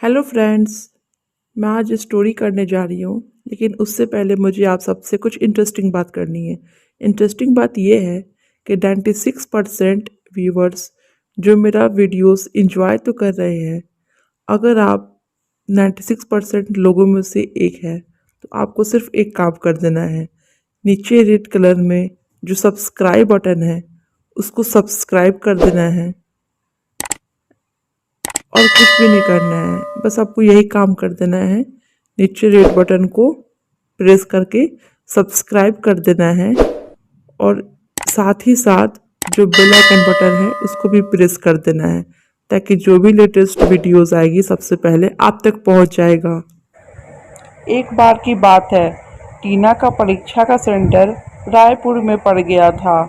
Hello friends. मैं आज story करने जा रही हूँ, लेकिन उससे पहले मुझे आप सबसे कुछ इंटरेस्टिंग बात करनी है। इंटरेस्टिंग बात यह है कि 96% व्यूवर्स जो मेरा वीडियोस इंजॉय तो कर रहे हैं। अगर आप 96% लोगों में से एक है तो आपको सिर्फ एक काम कर देना है। नीचे रेड कलर में जो सब्सक्राइब बटन है उसको सब्सक्राइब कर देना है और कुछ भी नहीं करना है। बस आपको यही काम कर देना है, नीचे रेड बटन को प्रेस करके सब्सक्राइब कर देना है और साथ ही साथ जो बेल आइकन बटन है उसको भी प्रेस कर देना है, ताकि जो भी लेटेस्ट वीडियोस आएगी सबसे पहले आप तक पहुंच जाएगा। एक बार की बात है, टीना का परीक्षा का सेंटर रायपुर में पड़ गया था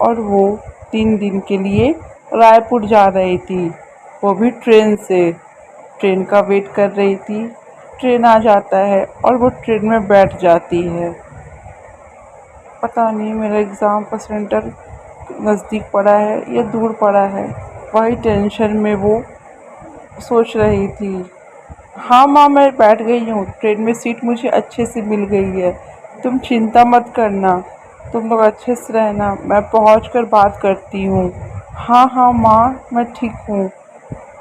और वो 3 दिन के लिए रायपुर जा रही थी, वो भी ट्रेन से। ट्रेन का वेट कर रही थी। ट्रेन आ जाता है और वो ट्रेन में बैठ जाती है। पता नहीं मेरा एग्ज़ाम का सेंटर नज़दीक पड़ा है या दूर पड़ा है, वही टेंशन में वो सोच रही थी। हाँ माँ, मैं बैठ गई हूँ, ट्रेन में सीट मुझे अच्छे से मिल गई है, तुम चिंता मत करना, तुम लोग अच्छे से रहना, मैं पहुँच कर बात करती हूँ। हाँ हाँ माँ, मैं ठीक हूँ,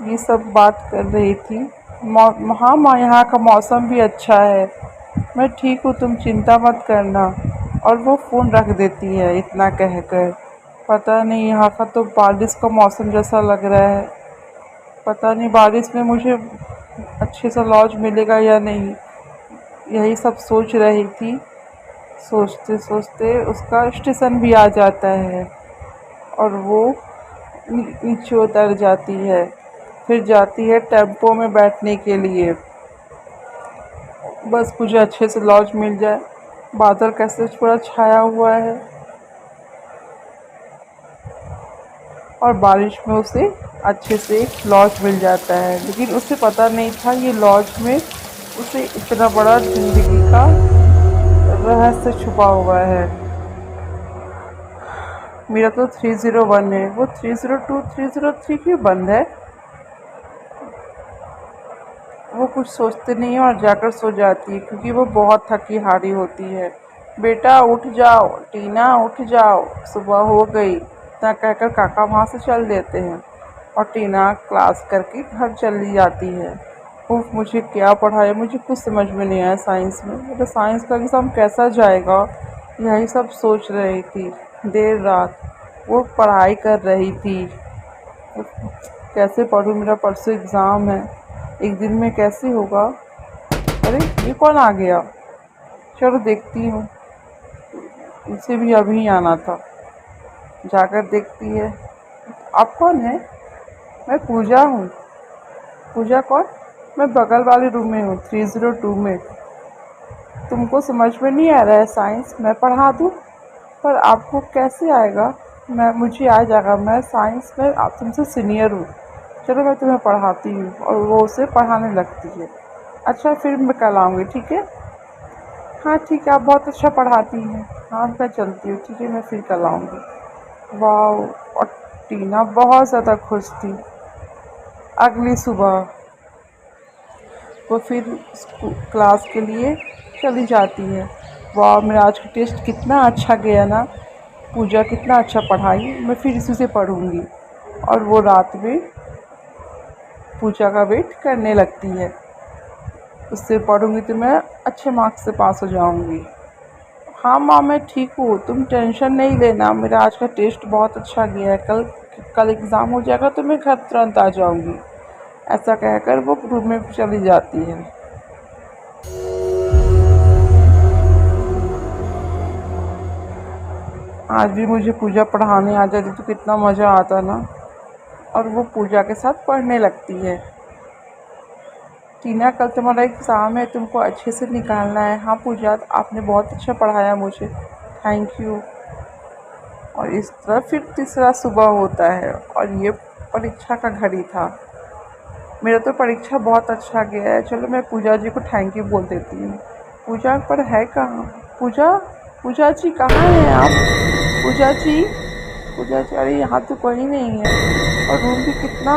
ये सब बात कर रही थी। हाँ माँ, यहाँ का मौसम भी अच्छा है, मैं ठीक हूँ, तुम चिंता मत करना। और वो फ़ोन रख देती है इतना कहकर। पता नहीं, यहाँ का तो बारिश का मौसम जैसा लग रहा है, पता नहीं बारिश में मुझे अच्छे से लॉज मिलेगा या नहीं, यही सब सोच रही थी। सोचते सोचते उसका स्टेशन भी आ जाता है और वो नीचे उतर जाती है। फिर जाती है टेम्पो में बैठने के लिए, बस मुझे अच्छे से लॉज मिल जाए। बादल कैसे थोड़ा छाया हुआ है और बारिश में उसे अच्छे से लॉज मिल जाता है, लेकिन उसे पता नहीं था ये लॉज में उसे इतना बड़ा जिंदगी का रहस्य छुपा हुआ है। मेरा तो 301 है, वो 302 303 क्यों बंद है? वो कुछ सोचते नहीं है और जाकर सो जाती है, क्योंकि वो बहुत थकी हारी होती है। बेटा उठ जाओ, टीना उठ जाओ, सुबह हो गई, इतना कहकर काका वहाँ से चल देते हैं और टीना क्लास करके घर चली जाती है। उफ, मुझे क्या पढ़ाया, मुझे कुछ समझ में नहीं आया साइंस में, मेरा साइंस का एग्ज़ाम कैसा जाएगा, यही सब सोच रही थी। देर रात वो पढ़ाई कर रही थी। कैसे पढूं, मेरा परसों एग्ज़ाम है, एक दिन में कैसे होगा? अरे ये कौन आ गया? चलो देखती हूँ, इसे भी अभी आना था, जाकर देखती है। आप कौन है? मैं पूजा हूँ। पूजा कौन? मैं बगल वाले रूम में हूँ, 302 में। तुमको समझ में नहीं आ रहा है साइंस, मैं पढ़ा दूँ? पर आपको कैसे आएगा? मुझे आ जाएगा, मैं साइंस में आप तुमसे सीनियर हूँ। चलो मैं तुम्हें पढ़ाती हूँ। और वो उसे पढ़ाने लगती है। अच्छा, फिर मैं कल आऊँगी, ठीक है? हाँ ठीक है, आप बहुत अच्छा पढ़ाती हैं। हाँ मैं चलती हूँ, ठीक है, मैं फिर कल आऊँगी। वाह! और टीना बहुत ज़्यादा खुश थी। अगली सुबह वो फिर क्लास के लिए चली जाती है। वाह, मेरा आज का टेस्ट कितना अच्छा गया ना, पूजा कितना अच्छा पढ़ाई, मैं फिर इसी से पढ़ूँगी। और वो रात में पूजा का वेट करने लगती है, उससे पढ़ूँगी तो मैं अच्छे मार्क्स से पास हो जाऊँगी। हाँ माँ, मैं ठीक हूँ, तुम टेंशन नहीं लेना, मेरा आज का टेस्ट बहुत अच्छा गया है, कल कल एग्ज़ाम हो जाएगा तो मैं घर तुरंत आ जाऊँगी। ऐसा कहकर वो रूम में चली जाती है। आज भी मुझे पूजा पढ़ाने आ जाती तो कितना मज़ा आता ना। और वो पूजा के साथ पढ़ने लगती है। टीना, कल तुम्हारा एग्ज़ाम है, तुमको अच्छे से निकालना है। हाँ पूजा, आपने बहुत अच्छा पढ़ाया मुझे, थैंक यू। और इस तरह फिर तीसरा सुबह होता है और ये परीक्षा का घड़ी था। मेरा तो परीक्षा बहुत अच्छा गया है। चलो मैं पूजा जी को थैंक यू बोल देती हूँ। पूजा पर है कहाँ? पूजा, पूजा जी कहाँ हैं आप? पूजा जी, पूजा जी, अरे यहाँ तो कोई नहीं है। और रूम भी कितना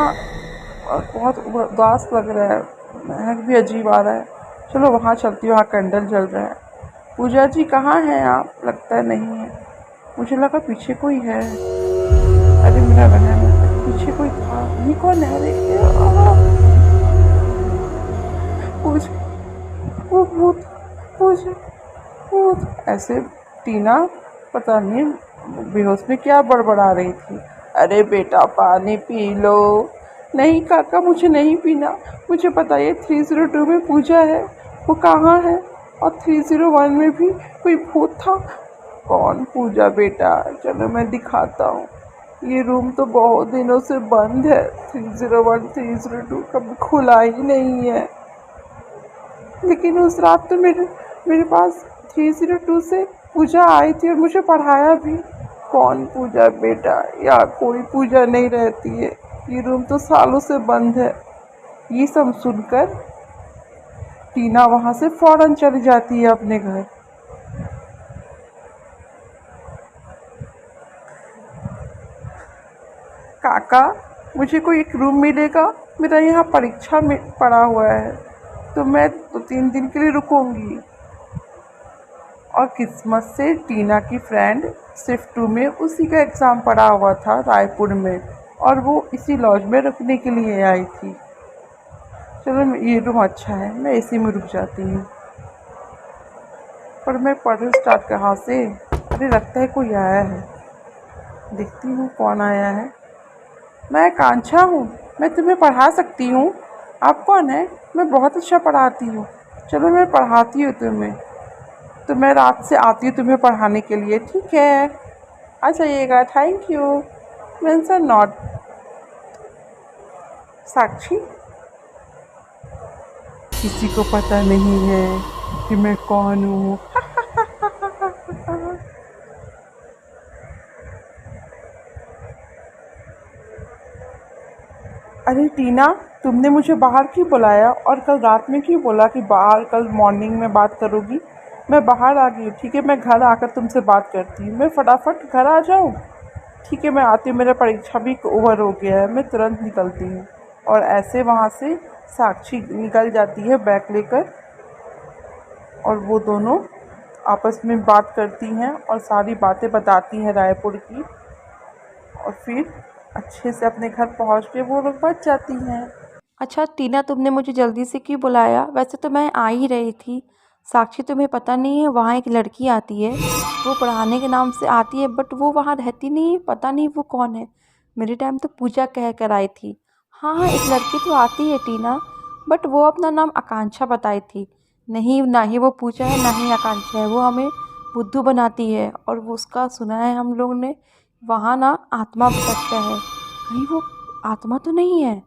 बहुत उदास लग रहा है। महक भी अजीब आ रहा है। चलो वहाँ चलती हूँ, वहाँ कैंडल जल रहा है। पूजा जी कहाँ हैं आप? लगता है नहीं है। मुझे लगा पीछे कोई है। अरे मेरा वहम है, पीछे कोई था। ये कौन है? अरे पूजा, वो भूत, पूजा, भूत। ऐसे टीना पता नहीं बेहोश में क्या बड़बड़ा रही थी। अरे बेटा पानी पी लो। नहीं काका मुझे नहीं पीना। मुझे बताइए 302 में पूजा है, वो कहाँ है? और 301 में भी कोई भूत था। कौन पूजा बेटा? चलो मैं दिखाता हूँ। ये रूम तो बहुत दिनों से बंद है। 301 302 कभी खुला ही नहीं है। लेकिन उस रात तो मेरे पास 302 से पूजा आई थी और मुझे पढ़ाया भी। कौन पूजा बेटा? या कोई पूजा नहीं रहती है। ये रूम तो सालों से बंद है। ये सब सुनकर टीना वहाँ से फौरन चली जाती है अपने घर। काका मुझे कोई एक रूम मिलेगा? मेरा यहाँ परीक्षा में पड़ा हुआ है, तो मैं 2-3 दिन के लिए रुकूंगी। और किस्मत से टीना की फ्रेंड शिफ्ट 2 में उसी का एग्ज़ाम पड़ा हुआ था रायपुर में, और वो इसी लॉज में रुकने के लिए आई थी। चलो ये रूम अच्छा है, मैं इसी में रुक जाती हूँ। पर मैं पढ़ूँ स्टार्ट कहाँ से? अरे लगता है कोई आया है। देखती हूँ कौन आया है। मैं कांक्षा हूँ, मैं तुम्हें पढ़ा सकती हूँ। आप कौन है? मैं बहुत अच्छा पढ़ाती हूँ। चलो मैं पढ़ाती हूँ तुम्हें। तो मैं रात से आती हूँ तुम्हें पढ़ाने के लिए, ठीक है? आ जाइएगा। Thank you. Mention not. Sakshi, किसी को पता नहीं है कि मैं कौन हूँ। अरे टीना, तुमने मुझे बाहर क्यों बुलाया और कल रात में क्यों बोला कि बाहर कल मॉर्निंग में बात करोगी? मैं बाहर आ गई हूँ, ठीक है? मैं घर आकर तुमसे बात करती हूँ। मैं फटाफट घर आ जाऊँ? ठीक है मैं आती हूँ, मेरा परीक्षा भी ओवर हो गया है, मैं तुरंत निकलती हूँ। और ऐसे वहाँ से साक्षी निकल जाती है बैग लेकर, और वो दोनों आपस में बात करती हैं और सारी बातें बताती हैं रायपुर की। और फिर अच्छे से अपने घर पहुँच के वो लोग बच जाती हैं। अच्छा टीना, तुमने मुझे जल्दी से क्यों बुलाया? वैसे तो मैं आ ही रही थी। साक्षी, तुम्हें पता नहीं है, वहाँ एक लड़की आती है, वो पढ़ाने के नाम से आती है, बट वो वहाँ रहती नहीं है। पता नहीं वो कौन है। मेरे टाइम तो पूजा कह कर आई थी। हाँ हाँ, एक लड़की तो आती है टीना, बट वो अपना नाम आकांक्षा बताई थी। नहीं, ना ही वो पूजा है ना ही आकांक्षा है। वो हमें बुद्धू बनाती है। और वो उसका सुना है हम लोग ने, वहाँ ना आत्मा भटकता है। कहीं वो आत्मा तो नहीं है?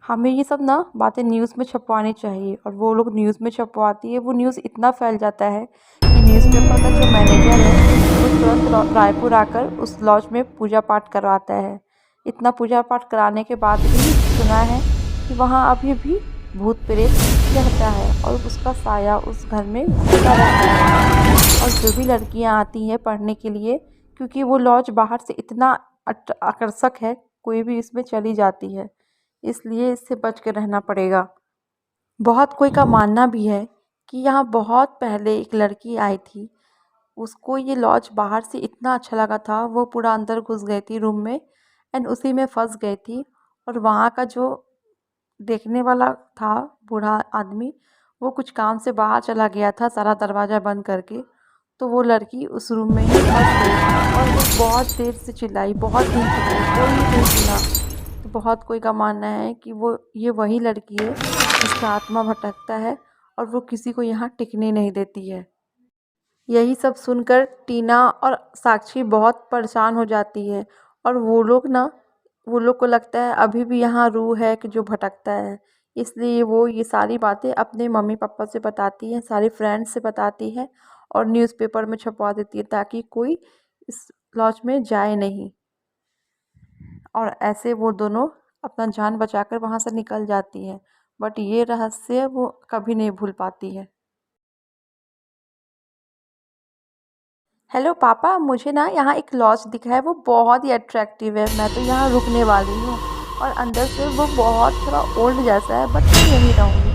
हमें ये सब ना बातें न्यूज़ में छपवानी चाहिए। और वो लोग न्यूज़ में छपवाती है, वो न्यूज़ इतना फैल जाता है कि न्यूज़पेपर का जो मैनेजर है वो तुरंत रायपुर आकर उस लॉज में पूजा पाठ करवाता है। इतना पूजा पाठ कराने के बाद भी सुना है कि वहाँ अभी भी भूत प्रेत रहता है और उसका साया उस घर में घूमता रहता है। और जो भी लड़कियाँ आती हैं पढ़ने के लिए, क्योंकि वो लॉज बाहर से इतना आकर्षक है, कोई भी इसमें चली जाती है, इसलिए इससे बच के रहना पड़ेगा। बहुत कोई का मानना भी है कि यहाँ बहुत पहले एक लड़की आई थी, उसको ये लॉज बाहर से इतना अच्छा लगा था, वो पूरा अंदर घुस गई थी रूम में एंड उसी में फंस गई थी। और वहाँ का जो देखने वाला था बूढ़ा आदमी, वो कुछ काम से बाहर चला गया था सारा दरवाज़ा बंद करके। तो वो लड़की उस रूम में ही फंस गई और वो बहुत देर से चिल्लाई, बहुत दिन चिल्लाई, कोई नहीं सुना। तो बहुत कोई का मानना है कि वो ये वही लड़की है जिसका आत्मा भटकता है और वो किसी को यहाँ टिकने नहीं देती है। यही सब सुनकर टीना और साक्षी बहुत परेशान हो जाती है। और वो लोग को लगता है अभी भी यहाँ रूह है कि जो भटकता है। इसलिए वो ये सारी बातें अपने मम्मी पापा से बताती है, सारी फ्रेंड्स से बताती है और न्यूज़पेपर में छपवा देती है ताकि कोई इस लॉज में जाए नहीं। और ऐसे वो दोनों अपना जान बचाकर वहाँ से निकल जाती है। बट ये रहस्य वो कभी नहीं भूल पाती है। हेलो पापा, मुझे ना यहाँ एक लॉज दिखा है, वो बहुत ही अट्रैक्टिव है, मैं तो यहाँ रुकने वाली हूँ। और अंदर से वो बहुत थोड़ा ओल्ड जैसा है, बट मैं यहीं रहूँगी।